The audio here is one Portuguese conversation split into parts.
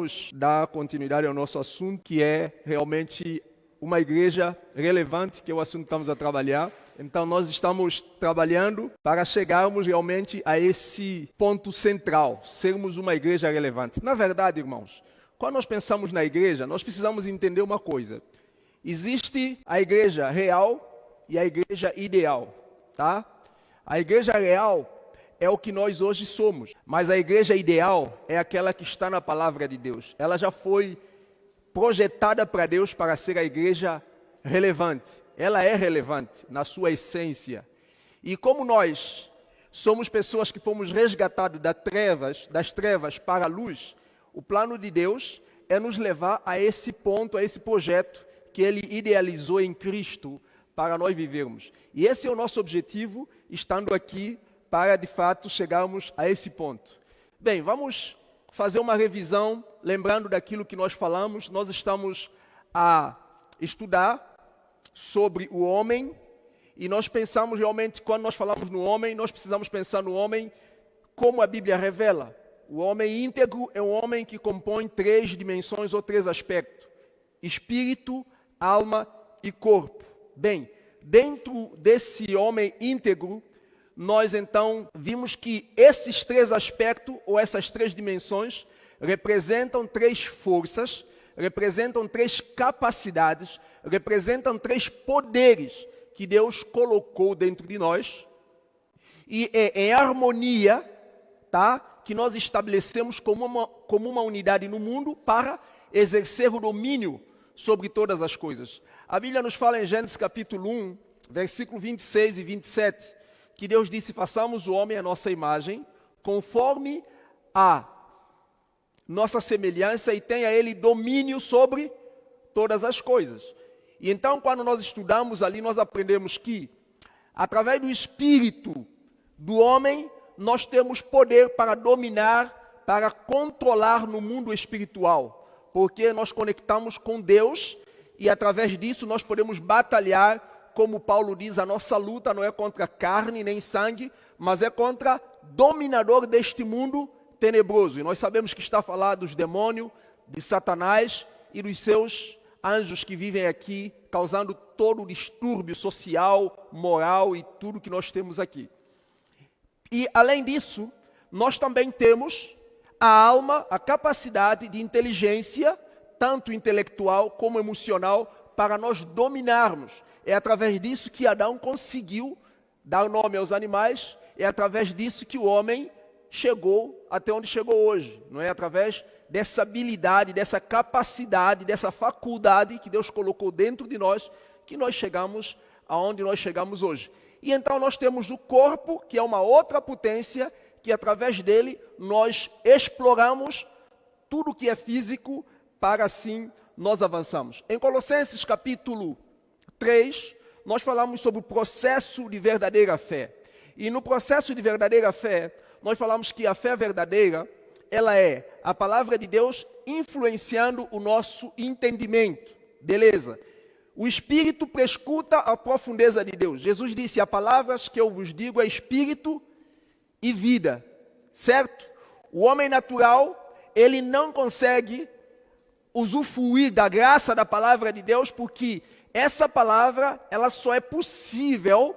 vamos dar continuidade ao nosso assunto, que é realmente uma igreja relevante, que é o assunto que estamos a trabalhar. Então, nós estamos trabalhando para chegarmos realmente a esse ponto central, sermos uma igreja relevante. Na verdade, irmãos, quando nós pensamos na igreja, nós precisamos entender uma coisa. Existe a igreja real e a igreja ideal, tá? A igreja real é o que nós hoje somos, mas a igreja ideal é aquela que está na palavra de Deus. Ela já foi projetada para Deus para ser a igreja relevante. Ela é relevante na sua essência. E como nós somos pessoas que fomos resgatados das trevas para a luz, o plano de Deus é nos levar a esse ponto, a esse projeto que Ele idealizou em Cristo para nós vivermos. E esse é o nosso objetivo, estando aqui para, de fato, chegarmos a esse ponto. Bem, vamos fazer uma revisão, lembrando daquilo que nós falamos. Nós estamos a estudar sobre o homem, e nós pensamos realmente, quando nós falamos no homem, nós precisamos pensar no homem como a Bíblia revela. O homem íntegro é um homem que compõe 3 dimensões ou 3 aspectos: espírito, alma e corpo. Bem, dentro desse homem íntegro, nós então vimos que esses 3 aspectos, ou essas 3 dimensões, representam 3 forças, representam 3 capacidades, representam 3 poderes que Deus colocou dentro de nós. E é em harmonia, tá, que nós estabelecemos como uma unidade no mundo para exercer o domínio sobre todas as coisas. A Bíblia nos fala em Gênesis capítulo 1, versículo 26 e 27, que Deus disse: façamos o homem à nossa imagem, conforme a nossa semelhança, e tenha ele domínio sobre todas as coisas. E então, quando nós estudamos ali, nós aprendemos que, através do espírito do homem, nós temos poder para dominar, para controlar no mundo espiritual, porque nós conectamos com Deus e, através disso, nós podemos batalhar. Como Paulo diz, a nossa luta não é contra carne nem sangue, mas é contra dominador deste mundo tenebroso. E nós sabemos que está falando dos demônios, de Satanás e dos seus anjos que vivem aqui, causando todo o distúrbio social, moral e tudo que nós temos aqui. E, além disso, nós também temos a alma, a capacidade de inteligência, tanto intelectual como emocional, para nós dominarmos. É através disso que Adão conseguiu dar nome aos animais, é através disso que o homem chegou até onde chegou hoje. Não é através dessa habilidade, dessa capacidade, dessa faculdade que Deus colocou dentro de nós, que nós chegamos aonde nós chegamos hoje. E então nós temos o corpo, que é uma outra potência, que através dele nós exploramos tudo que é físico, para assim nós avançamos. Em Colossenses capítulo 3, nós falamos sobre o processo de verdadeira fé. E no processo de verdadeira fé, nós falamos que a fé verdadeira, ela é a palavra de Deus influenciando o nosso entendimento. Beleza? O Espírito prescuta a profundeza de Deus. Jesus disse: as palavras que eu vos digo é Espírito e vida. Certo? O homem natural, ele não consegue usufruir da graça da palavra de Deus, porque essa palavra, ela só é possível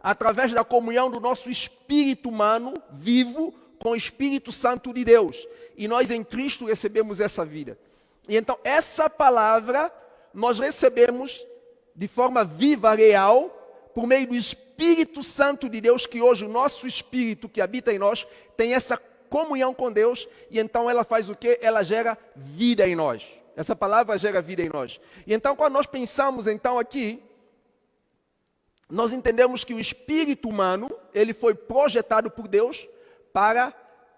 através da comunhão do nosso espírito humano vivo com o Espírito Santo de Deus. E nós em Cristo recebemos essa vida. E então essa palavra nós recebemos de forma viva, real, por meio do Espírito Santo de Deus, que hoje o nosso espírito que habita em nós tem essa comunhão com Deus, e então ela faz o quê? Ela gera vida em nós. Essa palavra gera vida em nós. E então, quando nós pensamos então aqui, nós entendemos que o espírito humano, ele foi projetado por Deus para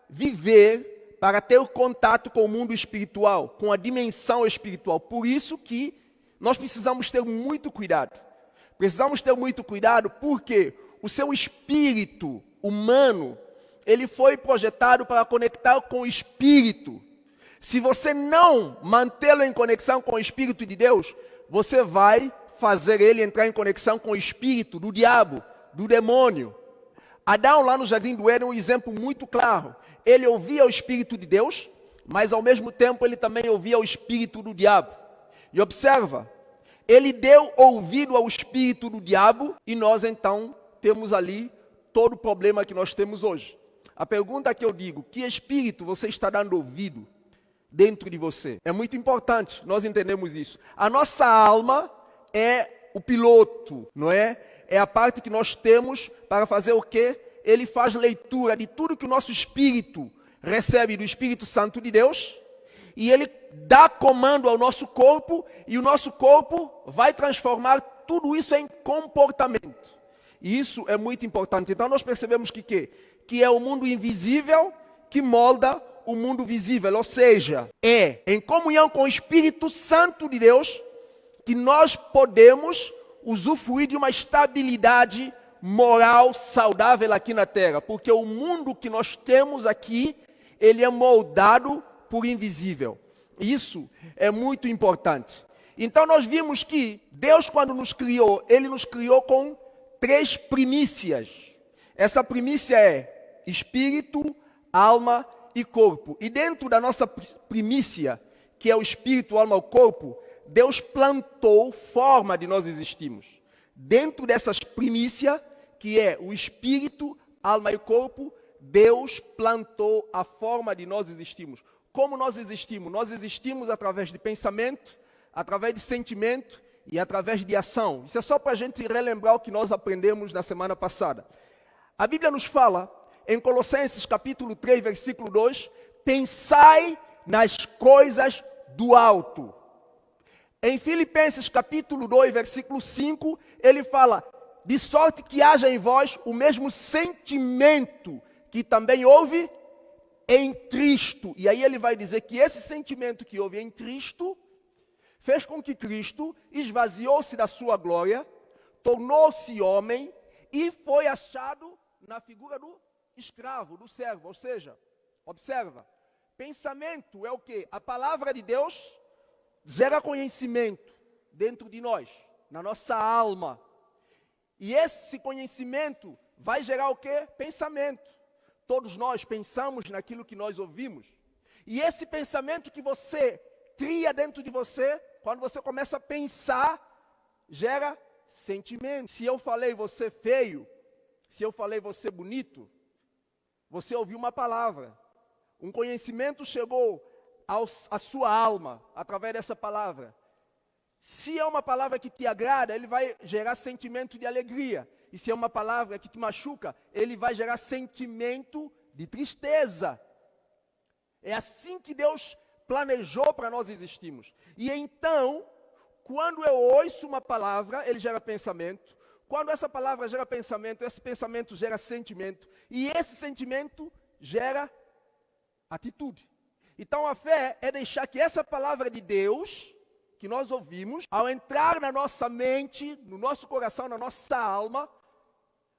viver, para ter contato com o mundo espiritual, com a dimensão espiritual. Por isso que nós precisamos ter muito cuidado. Precisamos ter muito cuidado porque o seu espírito humano, ele foi projetado para conectar com o espírito. Se você não mantê-lo em conexão com o Espírito de Deus, você vai fazer ele entrar em conexão com o espírito do diabo, do demônio. Adão, lá no Jardim do Éden, é um exemplo muito claro. Ele ouvia o Espírito de Deus, mas ao mesmo tempo ele também ouvia o espírito do diabo. E observa, ele deu ouvido ao espírito do diabo e nós então temos ali todo o problema que nós temos hoje. A pergunta que eu digo, que espírito você está dando ouvido dentro de você? É muito importante nós entendemos isso. A nossa alma é o piloto, não é? É a parte que nós temos para fazer o quê? Ele faz leitura de tudo que o nosso espírito recebe do Espírito Santo de Deus e ele dá comando ao nosso corpo e o nosso corpo vai transformar tudo isso em comportamento. E isso é muito importante. Então nós percebemos que é o mundo invisível que molda o mundo visível, ou seja, é em comunhão com o Espírito Santo de Deus que nós podemos usufruir de uma estabilidade moral saudável aqui na Terra, porque o mundo que nós temos aqui, ele é moldado por invisível. Isso é muito importante. Então nós vimos que Deus, quando nos criou, ele nos criou com 3 primícias. Essa primícia é espírito, alma e corpo. E dentro da nossa primícia, que é o espírito, a alma e o corpo, Deus plantou forma de nós existirmos. Dentro dessas primícias, que é o espírito, alma e corpo, Deus plantou a forma de nós existirmos. Como nós existimos? Nós existimos através de pensamento, através de sentimento e através de ação. Isso é só para a gente relembrar o que nós aprendemos na semana passada. A Bíblia nos fala, em Colossenses capítulo 3, versículo 2, pensai nas coisas do alto. Em Filipenses capítulo 2, versículo 5, ele fala, de sorte que haja em vós o mesmo sentimento que também houve em Cristo. E aí ele vai dizer que esse sentimento que houve em Cristo fez com que Cristo esvaziou-se da sua glória, tornou-se homem e foi achado na figura do escravo, do servo. Ou seja, observa, pensamento é o quê? A palavra de Deus gera conhecimento dentro de nós, na nossa alma. E esse conhecimento vai gerar o quê? Pensamento. Todos nós pensamos naquilo que nós ouvimos. E esse pensamento que você cria dentro de você, quando você começa a pensar, gera sentimento. Se eu falei você feio, se eu falei você bonito, você ouviu uma palavra. Um conhecimento chegou à sua alma através dessa palavra. Se é uma palavra que te agrada, ele vai gerar sentimento de alegria. E se é uma palavra que te machuca, ele vai gerar sentimento de tristeza. É assim que Deus planejou para nós existirmos. E então, quando eu ouço uma palavra, ele gera pensamento. Quando essa palavra gera pensamento, esse pensamento gera sentimento. E esse sentimento gera atitude. Então a fé é deixar que essa palavra de Deus, que nós ouvimos, ao entrar na nossa mente, no nosso coração, na nossa alma,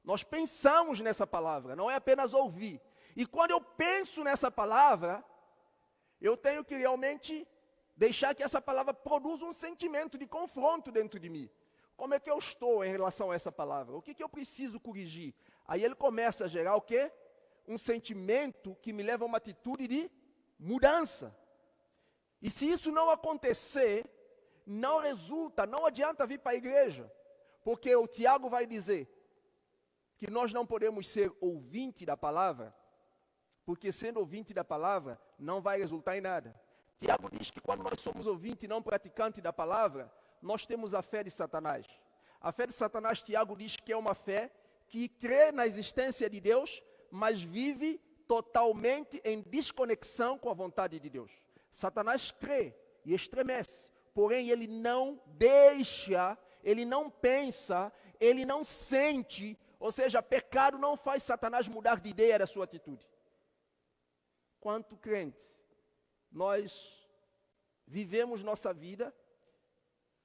nós pensamos nessa palavra, não é apenas ouvir. E quando eu penso nessa palavra, eu tenho que realmente deixar que essa palavra produza um sentimento de confronto dentro de mim. Como é que eu estou em relação a essa palavra? O que eu preciso corrigir? Aí ele começa a gerar o quê? Um sentimento que me leva a uma atitude de mudança. E se isso não acontecer, não resulta, não adianta vir para a igreja. Porque o Tiago vai dizer que nós não podemos ser ouvinte da palavra, porque sendo ouvinte da palavra, não vai resultar em nada. Tiago diz que quando nós somos ouvinte e não praticante da palavra, nós temos a fé de Satanás. A fé de Satanás, Tiago diz que é uma fé que crê na existência de Deus, mas vive totalmente em desconexão com a vontade de Deus. Satanás crê e estremece, porém ele não deixa, ele não pensa, ele não sente, ou seja, pecado não faz Satanás mudar de ideia da sua atitude. Quanto crente, nós vivemos nossa vida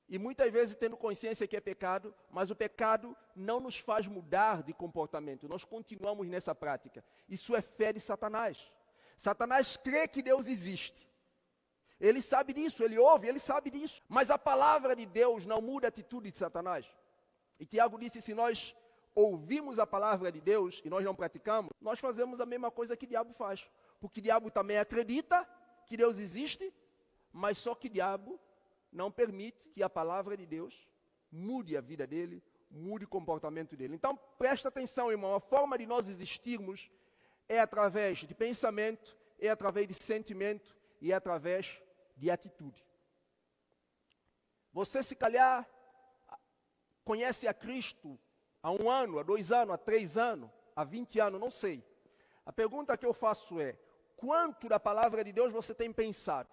e muitas vezes tendo consciência que é pecado, mas o pecado não nos faz mudar de comportamento, nós continuamos nessa prática. Isso é fé de Satanás. Satanás crê que Deus existe. Ele sabe disso, ele ouve, ele sabe disso. Mas a palavra de Deus não muda a atitude de Satanás. E Tiago disse, se nós ouvimos a palavra de Deus e nós não praticamos, nós fazemos a mesma coisa que o diabo faz. Porque o diabo também acredita que Deus existe, mas só que o diabo não permite que a palavra de Deus mude a vida dele, mude o comportamento dele. Então, presta atenção, irmão, a forma de nós existirmos é através de pensamento, é através de sentimento e é através de atitude. Você, se calhar, conhece a Cristo há 1 ano, há 2 anos, há 3 anos, há 20 anos, não sei. A pergunta que eu faço é: quanto da palavra de Deus você tem pensado?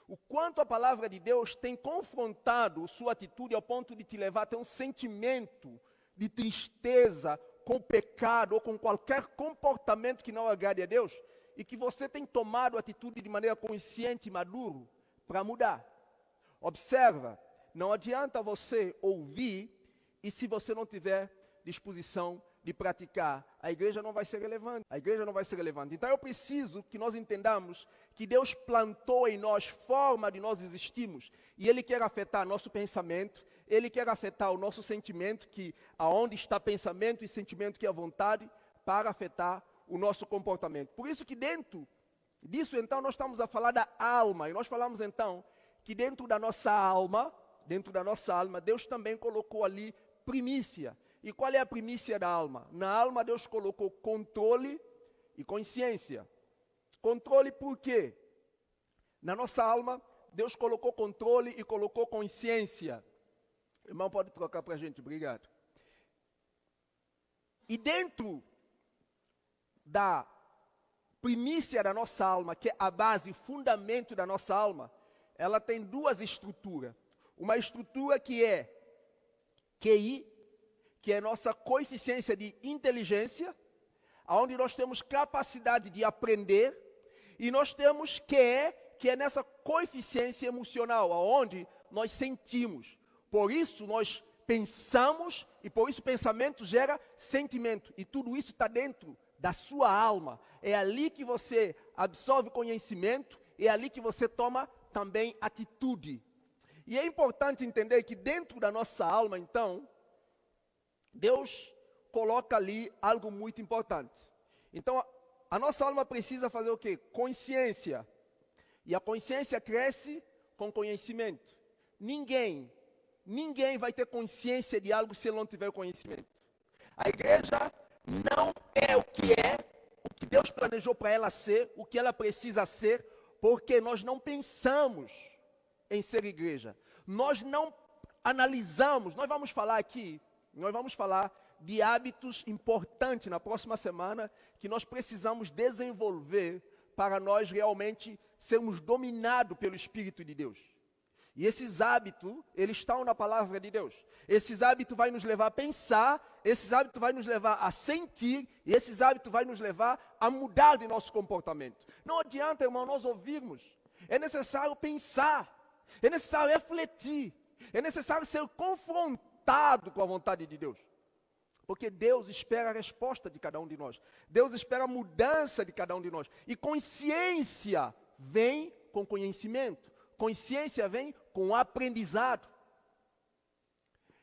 O quanto a palavra de Deus tem confrontado sua atitude ao ponto de te levar a ter um sentimento de tristeza com o pecado ou com qualquer comportamento que não agrade a Deus, e que você tem tomado atitude de maneira consciente e maduro para mudar. Observa, não adianta você ouvir e se você não tiver disposição de praticar, a igreja não vai ser relevante. A igreja não vai ser relevante. Então eu preciso que nós entendamos que Deus plantou em nós forma de nós existirmos, e Ele quer afetar nosso pensamento, Ele quer afetar o nosso sentimento, que aonde está pensamento e sentimento que é a vontade, para afetar o nosso comportamento. Por isso que dentro disso, então, nós estamos a falar da alma, e nós falamos então que dentro da nossa alma, Deus também colocou ali primícia. E qual é a primícia da alma? Na alma Deus colocou controle e consciência. Controle por quê? Na nossa alma, Deus colocou controle e colocou consciência. Irmão, pode trocar para a gente, obrigado. E dentro da primícia da nossa alma, que é a base, o fundamento da nossa alma, ela tem 2 estruturas. Uma estrutura que é QI, que é nossa coeficiência de inteligência, onde nós temos capacidade de aprender, e nós temos QE, que é nessa coeficiência emocional, onde nós sentimos. Por isso nós pensamos, e por isso pensamento gera sentimento, e tudo isso está dentro da sua alma. É ali que você absorve conhecimento, é ali que você toma também atitude. E é importante entender que dentro da nossa alma, então, Deus coloca ali algo muito importante. Então, a nossa alma precisa fazer o quê? Consciência. E a consciência cresce com conhecimento. Ninguém vai ter consciência de algo se ele não tiver conhecimento. A igreja não é o que Deus planejou para ela ser, o que ela precisa ser, porque nós não pensamos em ser igreja. Nós não analisamos, nós vamos falar de hábitos importantes na próxima semana que nós precisamos desenvolver para nós realmente sermos dominados pelo Espírito de Deus. E esses hábitos, eles estão na palavra de Deus. Esses hábitos vão nos levar a pensar, esses hábitos vão nos levar a sentir, e esses hábitos vão nos levar a mudar de nosso comportamento. Não adianta, irmão, nós ouvirmos. É necessário pensar, é necessário refletir, é necessário ser confrontado com a vontade de Deus. Porque Deus espera a resposta de cada um de nós. Deus espera a mudança de cada um de nós. E consciência vem com conhecimento. Consciência vem com aprendizado.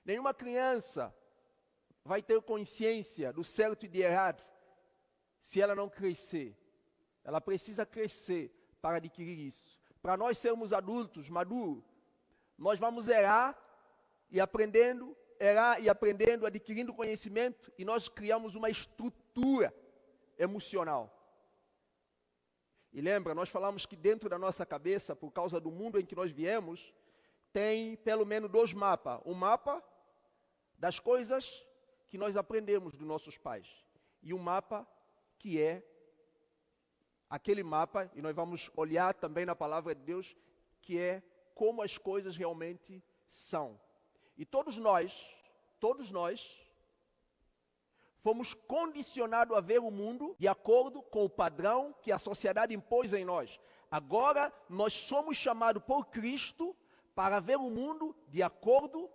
Nenhuma criança vai ter consciência do certo e do errado se ela não crescer. Ela precisa crescer para adquirir isso. Para nós sermos adultos, maduros, nós vamos errar e aprendendo, adquirindo conhecimento, e nós criamos uma estrutura emocional. E lembra, nós falamos que dentro da nossa cabeça, por causa do mundo em que nós viemos, tem pelo menos 2 mapas. Um mapa das coisas que nós aprendemos dos nossos pais. E um mapa que é aquele mapa, e nós vamos olhar também na palavra de Deus, que é como as coisas realmente são. E todos nós fomos condicionados a ver o mundo de acordo com o padrão que a sociedade impôs em nós. Agora, nós somos chamados por Cristo para ver o mundo de acordo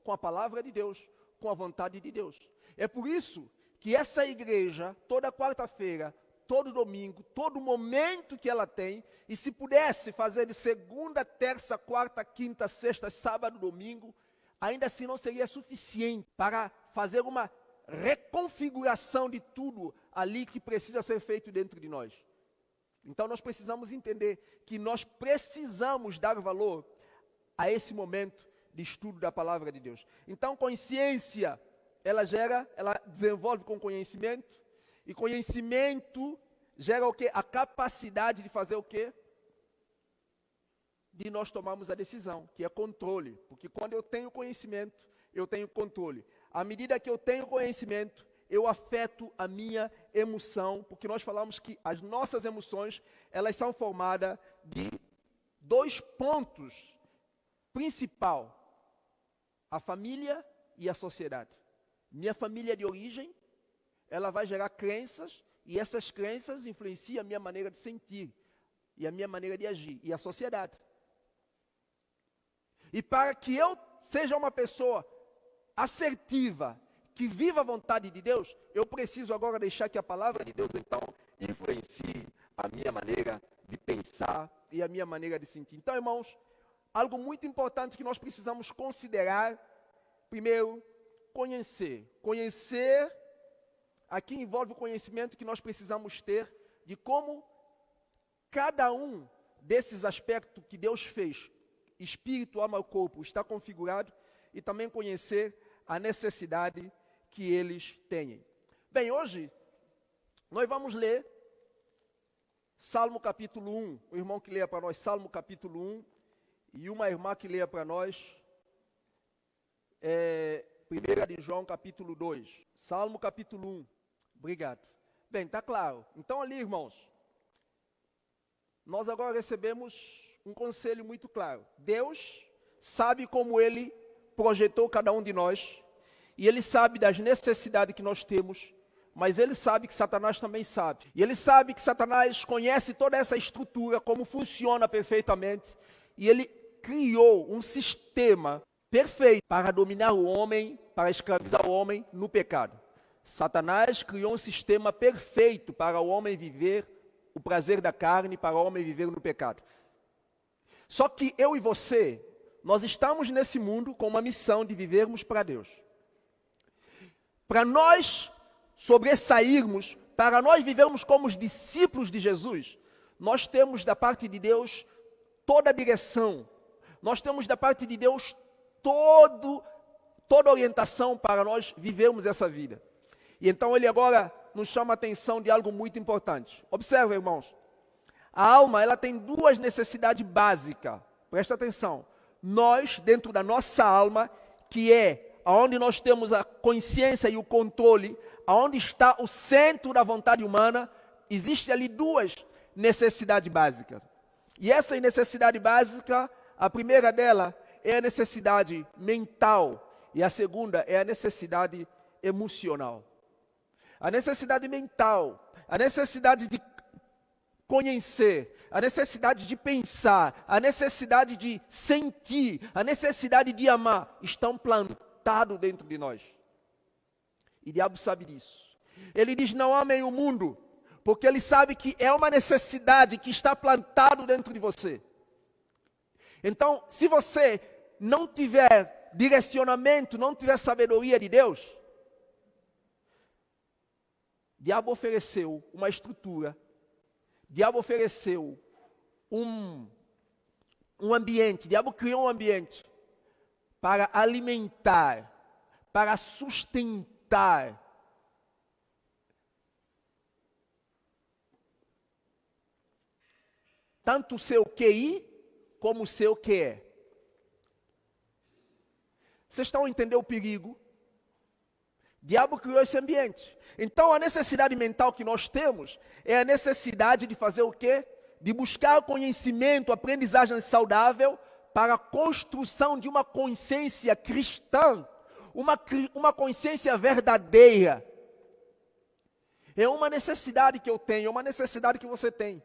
com a palavra de Deus, com a vontade de Deus. É por isso que essa igreja, toda quarta-feira, todo domingo, todo momento que ela tem, e se pudesse fazer de segunda, terça, quarta, quinta, sexta, sábado, domingo, ainda assim não seria suficiente para fazer uma reconfiguração de tudo ali que precisa ser feito dentro de nós. Então nós precisamos entender que nós precisamos dar valor a esse momento de estudo da palavra de Deus. Então consciência, ela desenvolve com conhecimento, e conhecimento gera o quê? A capacidade de fazer o quê? De nós tomarmos a decisão, que é controle. Porque quando eu tenho conhecimento, eu tenho controle. À medida que eu tenho conhecimento, eu afeto a minha emoção, porque nós falamos que as nossas emoções, elas são formadas de 2 pontos principais: a família e a sociedade. Minha família de origem, ela vai gerar crenças, e essas crenças influenciam a minha maneira de sentir, e a minha maneira de agir, e a sociedade. E para que eu seja uma pessoa assertiva, que viva a vontade de Deus, eu preciso agora deixar que a palavra de Deus, então, influencie a minha maneira de pensar e a minha maneira de sentir. Então, irmãos, algo muito importante que nós precisamos considerar, primeiro, conhecer. Conhecer, aqui envolve o conhecimento que nós precisamos ter de como cada um desses aspectos que Deus fez, espírito, alma e corpo, está configurado, e também conhecer a necessidade que eles têm. Bem, hoje nós vamos ler Salmo capítulo 1, o irmão que leia para nós Salmo capítulo 1, e uma irmã que leia para nós 1 de João capítulo 2. Salmo capítulo 1. Obrigado. Bem, está claro. Então ali, irmãos, nós agora recebemos um conselho muito claro. Deus sabe como Ele projetou cada um de nós, e Ele sabe das necessidades que nós temos, mas Ele sabe que Satanás também sabe. E Ele sabe que Satanás conhece toda essa estrutura, como funciona perfeitamente, e Ele criou um sistema perfeito para dominar o homem, para escravizar o homem no pecado. Satanás criou um sistema perfeito para o homem viver o prazer da carne, para o homem viver no pecado. Só que eu e você, nós estamos nesse mundo com uma missão de vivermos para Deus. Para nós sobressairmos, para nós vivermos como os discípulos de Jesus, nós temos da parte de Deus toda a direção, nós temos da parte de Deus toda a orientação para nós vivermos essa vida. E então Ele agora nos chama a atenção de algo muito importante. Observe, irmãos, a alma, ela tem 2 necessidades básicas, presta atenção. Nós, dentro da nossa alma, que é onde nós temos a consciência e o controle, onde está o centro da vontade humana, existe ali 2 necessidades básicas. E essa necessidade básica, a primeira dela é a necessidade mental, e a segunda é a necessidade emocional. A necessidade mental, a necessidade de conhecer, a necessidade de pensar, a necessidade de sentir, a necessidade de amar, estão plantados dentro de nós. E o diabo sabe disso. Ele diz: não amem o mundo, porque ele sabe que é uma necessidade que está plantado dentro de você. Então, se você não tiver direcionamento, não tiver sabedoria de Deus, o diabo ofereceu uma estrutura, o diabo ofereceu um ambiente, o diabo criou um ambiente para alimentar, para sustentar tanto o seu QI como o seu QE. Vocês estão a entender o perigo? O diabo criou esse ambiente. Então a necessidade mental que nós temos é a necessidade de fazer o quê? De buscar conhecimento, aprendizagem saudável para a construção de uma consciência cristã, uma consciência verdadeira. É uma necessidade que eu tenho, é uma necessidade que você tem.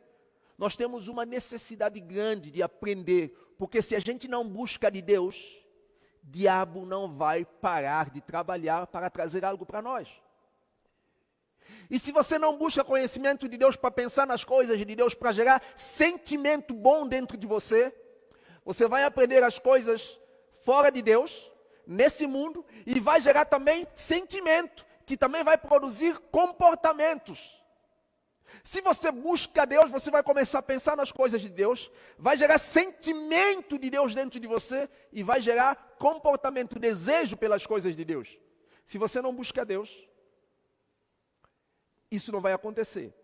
Nós temos uma necessidade grande de aprender, porque se a gente não busca de Deus, o diabo não vai parar de trabalhar para trazer algo para nós. E se você não busca conhecimento de Deus para pensar nas coisas de Deus, para gerar sentimento bom dentro de você, você vai aprender as coisas fora de Deus, nesse mundo, e vai gerar também sentimento, que também vai produzir comportamentos. Se você busca Deus, você vai começar a pensar nas coisas de Deus, vai gerar sentimento de Deus dentro de você e vai gerar comportamento, desejo pelas coisas de Deus. Se você não busca Deus, isso não vai acontecer.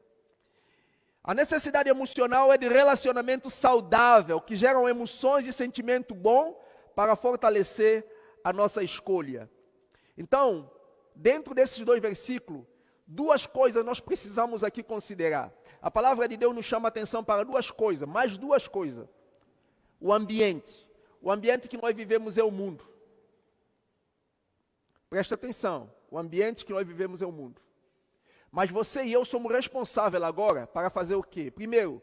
A necessidade emocional é de relacionamento saudável, que geram emoções e sentimento bom para fortalecer a nossa escolha. Então, dentro desses 2 versículos, 2 coisas nós precisamos aqui considerar. A palavra de Deus nos chama a atenção para 2 coisas, mais 2 coisas. O ambiente. O ambiente que nós vivemos é o mundo. Presta atenção, o ambiente que nós vivemos é o mundo. Mas você e eu somos responsáveis agora para fazer o quê? Primeiro,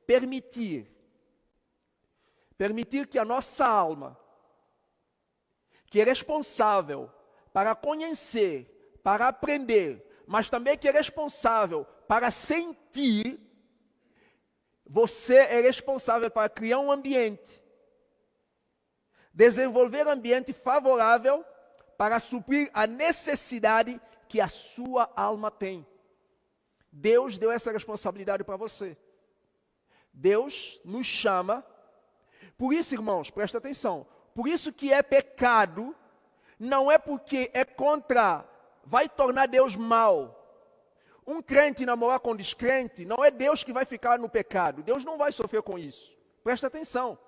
permitir que a nossa alma, que é responsável para conhecer, para aprender, mas também que é responsável para sentir, você é responsável para criar um ambiente, desenvolver um ambiente favorável para suprir a necessidade que a sua alma tem. Deus deu essa responsabilidade para você. Deus nos chama. Por isso, irmãos, presta atenção. Por isso que é pecado, não é porque é contra, vai tornar Deus mau. Um crente namorar com descrente, não é Deus que vai ficar no pecado. Deus não vai sofrer com isso. Presta atenção.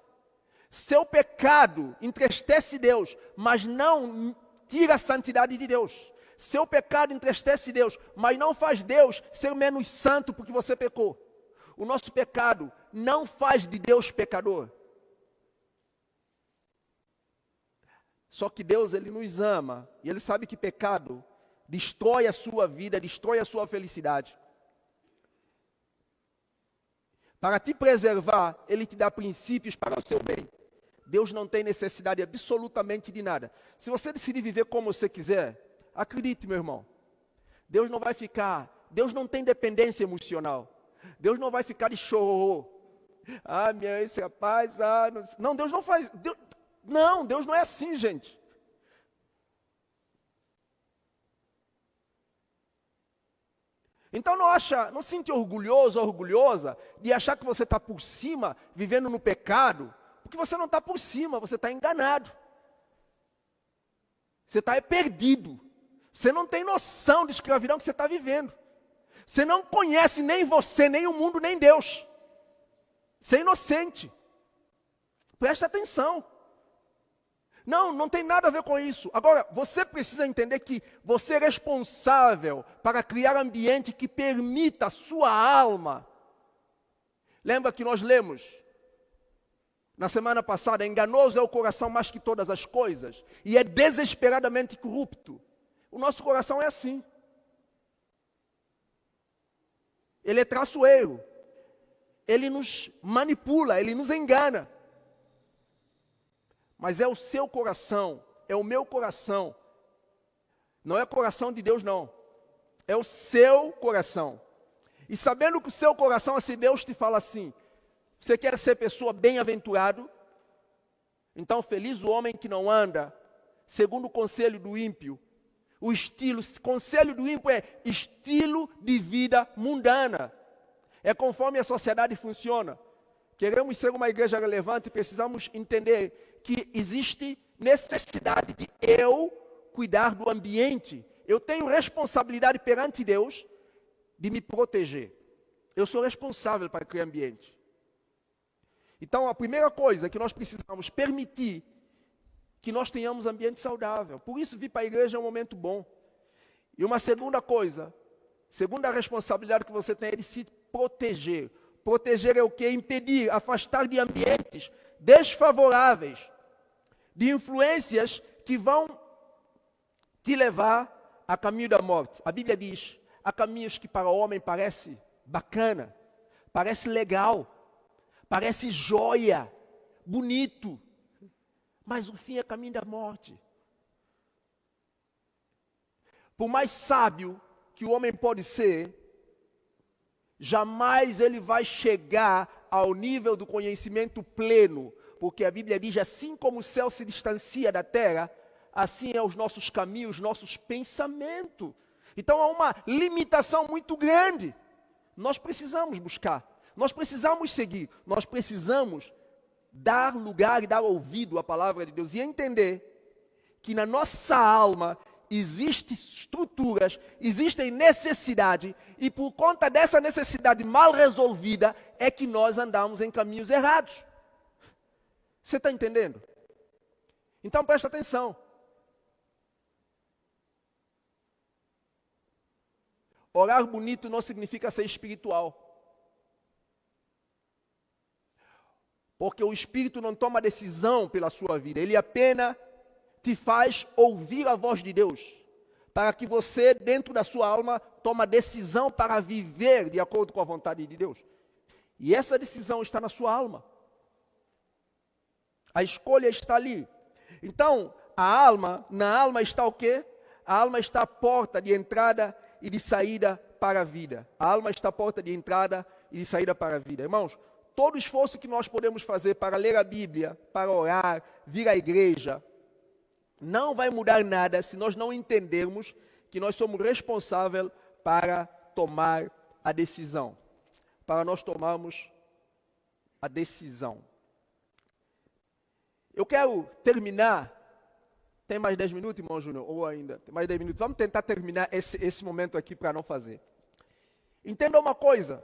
Seu pecado entristece Deus, mas não tira a santidade de Deus. Seu pecado entristece Deus, mas não faz Deus ser menos santo porque você pecou. O nosso pecado não faz de Deus pecador. Só que Deus, Ele nos ama, e Ele sabe que pecado destrói a sua vida, destrói a sua felicidade. Para te preservar, Ele te dá princípios para o seu bem. Deus não tem necessidade absolutamente de nada. Se você decidir viver como você quiser, acredite, meu irmão, Deus não vai ficar, Deus não tem dependência emocional. Deus não vai ficar de chororô. Ah, esse rapaz, não, Deus não faz, Deus não é assim, gente. Então não se sente orgulhoso ou orgulhosa de achar que você está por cima, vivendo no pecado, porque você não está por cima, você está enganado. Você está perdido. Você não tem noção de escravidão que você está vivendo. Você não conhece nem você, nem o mundo, nem Deus. Você é inocente. Presta atenção. Não tem nada a ver com isso. Agora, você precisa entender que você é responsável para criar ambiente que permita a sua alma. Lembra que nós lemos na semana passada, enganoso é o coração mais que todas as coisas, e é desesperadamente corrupto. O nosso coração é assim. Ele é traiçoeiro. Ele nos manipula, ele nos engana. Mas é o seu coração, é o meu coração. Não é o coração de Deus, não. É o seu coração. E sabendo que o seu coração, assim, Deus te fala assim, você quer ser pessoa bem-aventurado? Então, feliz o homem que não anda segundo o conselho do ímpio. Conselho do ímpio é estilo de vida mundana. É conforme a sociedade funciona. Queremos ser uma igreja relevante, precisamos entender que existe necessidade de eu cuidar do ambiente. Eu tenho responsabilidade perante Deus de me proteger. Eu sou responsável para criar ambiente. Então, a primeira coisa que nós precisamos permitir que nós tenhamos ambiente saudável. Por isso, vir para a igreja é um momento bom. E uma segunda coisa, segunda responsabilidade que você tem é de se proteger. Proteger é o quê? Impedir, afastar de ambientes desfavoráveis, de influências que vão te levar a caminho da morte. A Bíblia diz, há caminhos que para o homem parece bacana, parece legal, parece joia, bonito, mas o fim é caminho da morte. Por mais sábio que o homem pode ser, jamais ele vai chegar ao nível do conhecimento pleno, porque a Bíblia diz, assim como o céu se distancia da terra, assim é os nossos caminhos, nossos pensamentos. Então há uma limitação muito grande Nós precisamos buscar, nós precisamos seguir, nós precisamos dar lugar e dar ouvido à palavra de Deus e entender que na nossa alma existem estruturas, existem necessidades, e por conta dessa necessidade mal resolvida é que nós andamos em caminhos errados. Você está entendendo? Então presta atenção. Orar bonito não significa ser espiritual. Porque o Espírito não toma decisão pela sua vida, ele apenas te faz ouvir a voz de Deus, para que você, dentro da sua alma, tome a decisão para viver de acordo com a vontade de Deus. E essa decisão está na sua alma. A escolha está ali. Então, na alma está o quê? A alma está a porta de entrada e de saída para a vida. A alma está a porta de entrada e de saída para a vida. Irmãos, todo esforço que nós podemos fazer para ler a Bíblia, para orar, vir à igreja, não vai mudar nada se nós não entendermos que nós somos responsáveis para tomar a decisão. Para nós tomarmos a decisão. Eu quero terminar. Tem mais 10 minutos, irmão Júnior? Ou ainda? Tem mais 10 minutos. Vamos tentar terminar esse momento aqui para não fazer. Entenda uma coisa,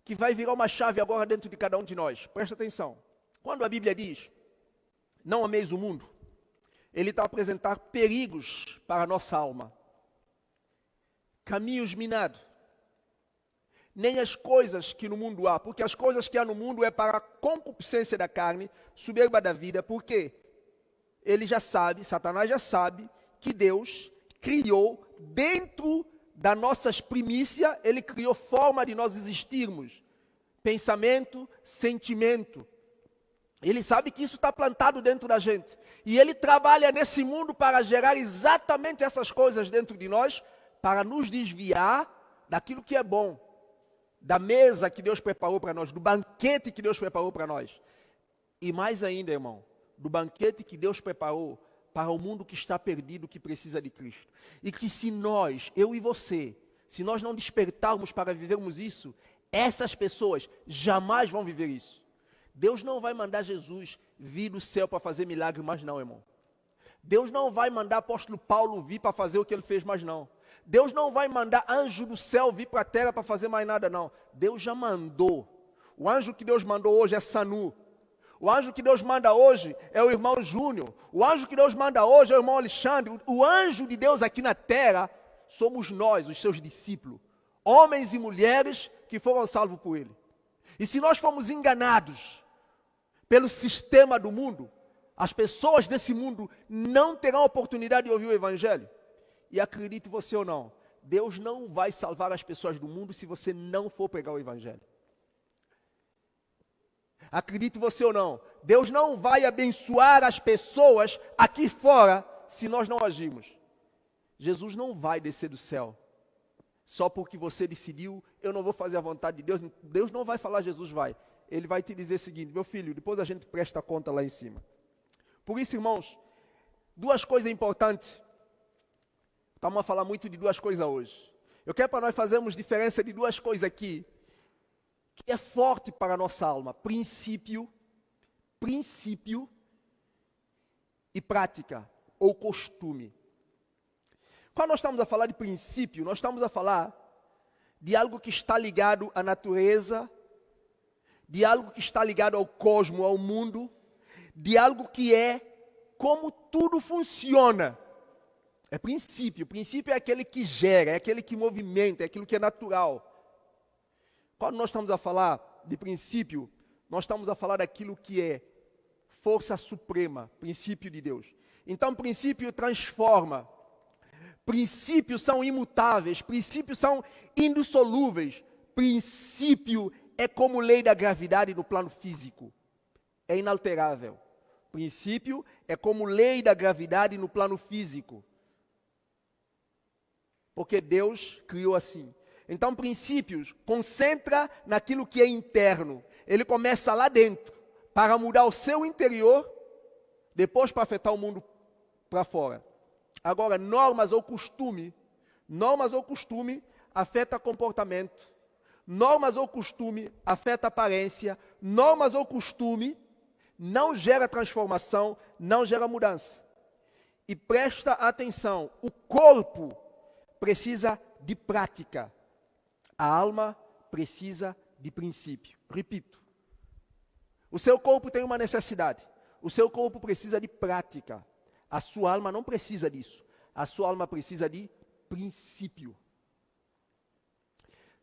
que vai virar uma chave agora dentro de cada um de nós. Presta atenção. Quando a Bíblia diz, não ameis o mundo, ele está a apresentar perigos para a nossa alma. Caminhos minados. Nem as coisas que no mundo há, porque as coisas que há no mundo é para a concupiscência da carne, soberba da vida, porque ele já sabe, Satanás já sabe, que Deus criou dentro das nossas primícias, ele criou forma de nós existirmos. Pensamento, sentimento. Ele sabe que isso está plantado dentro da gente. E ele trabalha nesse mundo para gerar exatamente essas coisas dentro de nós, para nos desviar daquilo que é bom. Da mesa que Deus preparou para nós, do banquete que Deus preparou para nós. E mais ainda, irmão, do banquete que Deus preparou para o mundo que está perdido, que precisa de Cristo. E que se nós, eu e você, se nós não despertarmos para vivermos isso, essas pessoas jamais vão viver isso. Deus não vai mandar Jesus vir do céu para fazer milagre mais não, irmão. Deus não vai mandar apóstolo Paulo vir para fazer o que ele fez mais não. Deus não vai mandar anjo do céu vir para a terra para fazer mais nada não. Deus já mandou. O anjo que Deus mandou hoje é Sanu. O anjo que Deus manda hoje é o irmão Júnior. O anjo que Deus manda hoje é o irmão Alexandre. O anjo de Deus aqui na terra somos nós, os seus discípulos. Homens e mulheres que foram salvos por ele. E se nós formos enganados pelo sistema do mundo, as pessoas desse mundo não terão oportunidade de ouvir o Evangelho. E acredite você ou não, Deus não vai salvar as pessoas do mundo se você não for pregar o Evangelho. Acredite você ou não, Deus não vai abençoar as pessoas aqui fora se nós não agirmos. Jesus não vai descer do céu só porque você decidiu, eu não vou fazer a vontade de Deus. Deus não vai falar, Jesus vai. Ele vai te dizer o seguinte, meu filho, depois a gente presta conta lá em cima. Por isso, irmãos, duas coisas importantes. Estamos a falar muito de duas coisas hoje. Eu quero para nós fazermos diferença de duas coisas aqui, que é forte para a nossa alma. Princípio e prática, ou costume. Quando nós estamos a falar de princípio, nós estamos a falar de algo que está ligado à natureza, de algo que está ligado ao cosmos, ao mundo, de algo que é como tudo funciona. É princípio. Princípio é aquele que gera, é aquele que movimenta, é aquilo que é natural. Quando nós estamos a falar de princípio, nós estamos a falar daquilo que é força suprema, princípio de Deus. Então, princípio transforma. Princípios são imutáveis, princípios são indissolúveis. Princípio é como lei da gravidade no plano físico. É inalterável. Princípio é como lei da gravidade no plano físico. Porque Deus criou assim. Então, princípios concentra naquilo que é interno. Ele começa lá dentro, para mudar o seu interior, depois para afetar o mundo para fora. Agora, normas ou costume, afeta comportamento, normas ou costume afeta aparência, normas ou costume não gera transformação, não gera mudança. E presta atenção, o corpo precisa de prática, a alma precisa de princípio. Repito, o seu corpo tem uma necessidade, o seu corpo precisa de prática, a sua alma não precisa disso, a sua alma precisa de princípio.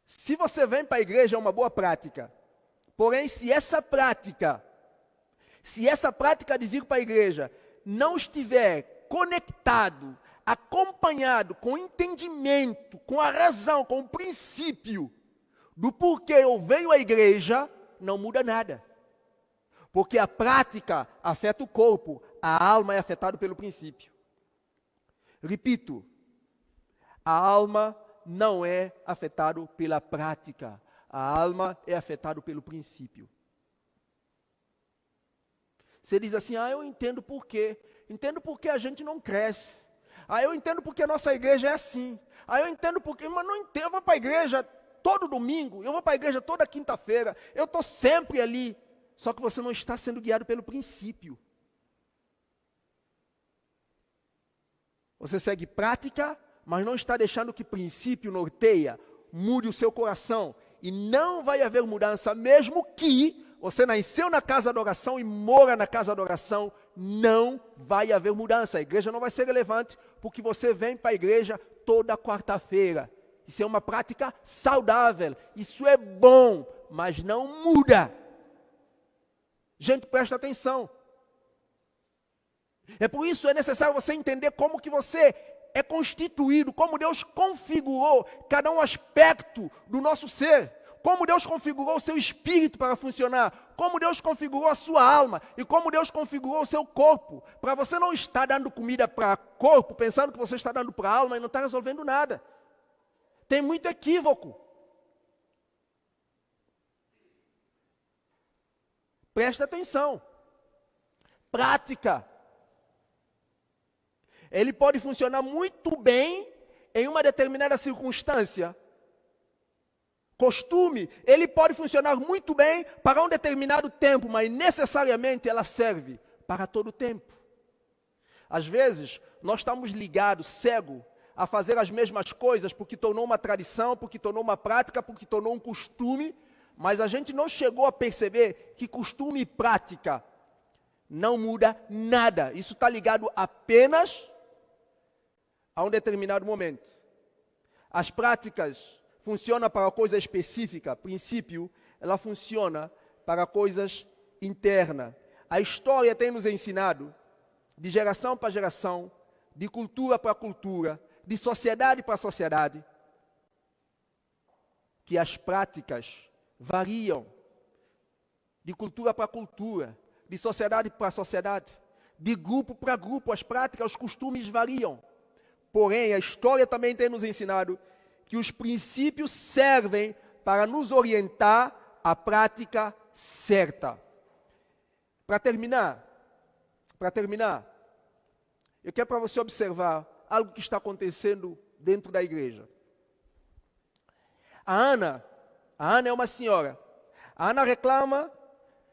Se você vem para a igreja é uma boa prática, porém se essa prática de vir para a igreja não estiver conectado, acompanhado com entendimento, com a razão, com o princípio do porquê eu venho à igreja, não muda nada. Porque a prática afeta o corpo, a alma é afetada pelo princípio. Repito, a alma não é afetada pela prática, a alma é afetada pelo princípio. Você diz assim, eu entendo por quê. Entendo porque a gente não cresce. Eu entendo porque a nossa igreja é assim. Eu entendo porque, mas não entendo, eu vou para a igreja todo domingo, eu vou para a igreja toda quinta-feira, eu estou sempre ali. Só que você não está sendo guiado pelo princípio. Você segue prática, mas não está deixando que princípio norteia, mude o seu coração. E não vai haver mudança, mesmo que você nasceu na casa de oração e mora na casa de oração, não vai haver mudança. A igreja não vai ser relevante, porque você vem para a igreja toda quarta-feira. Isso é uma prática saudável, isso é bom, mas não muda. Gente, presta atenção. É por isso que é necessário você entender como que você é constituído, como Deus configurou cada um aspecto do nosso ser. Como Deus configurou o seu espírito para funcionar, como Deus configurou a sua alma e como Deus configurou o seu corpo, para você não estar dando comida para corpo, pensando que você está dando para a alma e não está resolvendo nada. Tem muito equívoco. Presta atenção. Prática. Ele pode funcionar muito bem em uma determinada circunstância. Costume, ele pode funcionar muito bem para um determinado tempo, mas necessariamente ela serve para todo o tempo. Às vezes, nós estamos ligados, cegos, a fazer as mesmas coisas porque tornou uma tradição, porque tornou uma prática, porque tornou um costume, mas a gente não chegou a perceber que costume e prática não muda nada. Isso está ligado apenas a um determinado momento. As práticas funcionam para coisa específica, princípio, ela funciona para coisas internas. A história tem nos ensinado, de geração para geração, de cultura para cultura, de sociedade para sociedade, que as práticas variam de cultura para cultura, de sociedade para sociedade, de grupo para grupo, as práticas, os costumes variam. Porém, a história também tem nos ensinado que os princípios servem para nos orientar à prática certa. Para terminar, eu quero para você observar algo que está acontecendo dentro da igreja. A Ana é uma senhora. A Ana reclama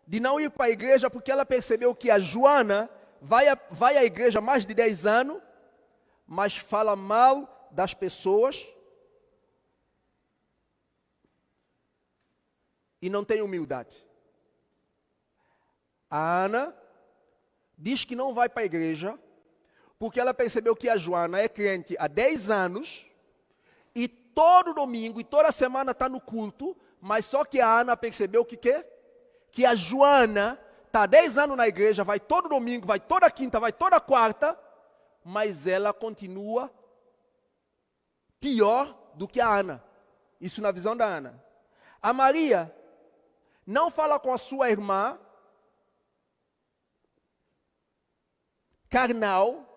de não ir para a igreja porque ela percebeu que a Joana vai à igreja há mais de 10 anos, mas fala mal das pessoas e não tem humildade. A Ana diz que não vai para a igreja porque ela percebeu que a Joana é crente há 10 anos e todo domingo e toda semana está no culto, mas só que a Ana percebeu que a Joana está há 10 anos na igreja, vai todo domingo, vai toda quinta, vai toda quarta, mas ela continua pior do que a Ana. Isso na visão da Ana. A Maria não fala com a sua irmã carnal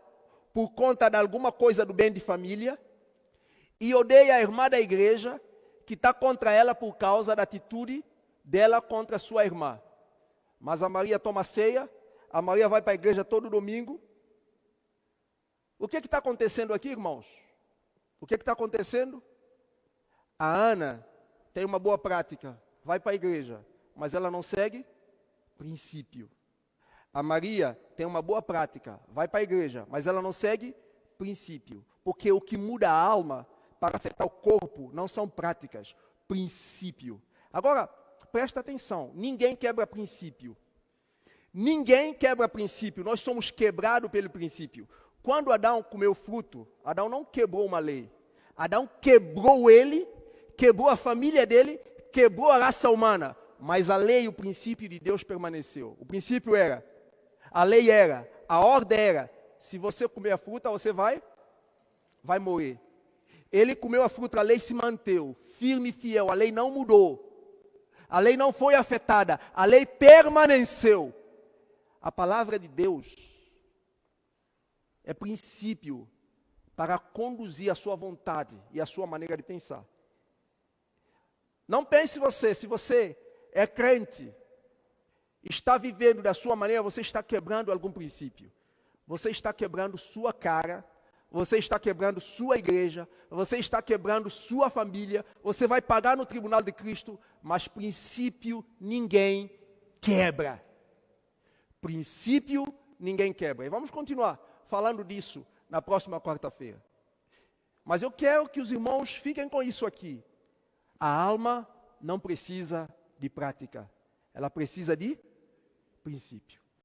por conta de alguma coisa do bem de família e odeia a irmã da igreja que está contra ela por causa da atitude dela contra a sua irmã. Mas a Maria toma ceia, a Maria vai para a igreja todo domingo. O que está acontecendo aqui, irmãos? O que está acontecendo? A Ana tem uma boa prática, vai para a igreja, mas ela não segue princípio. A Maria tem uma boa prática, vai para a igreja, mas ela não segue princípio. Porque o que muda a alma para afetar o corpo não são práticas, princípio. Agora, presta atenção, ninguém quebra princípio. Ninguém quebra princípio, nós somos quebrados pelo princípio. Quando Adão comeu fruto, Adão não quebrou uma lei. Adão quebrou ele, quebrou a família dele, quebrou a raça humana. Mas a lei, o princípio de Deus permaneceu. O princípio era, a lei era, a ordem era, se você comer a fruta, você vai morrer. Ele comeu a fruta, a lei se manteve, firme e fiel, a lei não mudou. A lei não foi afetada, a lei permaneceu. A palavra de Deus é princípio para conduzir a sua vontade e a sua maneira de pensar. Não pense se você é crente, está vivendo da sua maneira, você está quebrando algum princípio. Você está quebrando sua cara, você está quebrando sua igreja, você está quebrando sua família, você vai pagar no tribunal de Cristo, mas princípio ninguém quebra. Princípio ninguém quebra. E vamos continuar falando disso na próxima quarta-feira. Mas eu quero que os irmãos fiquem com isso aqui. A alma não precisa de prática, ela precisa de princípio.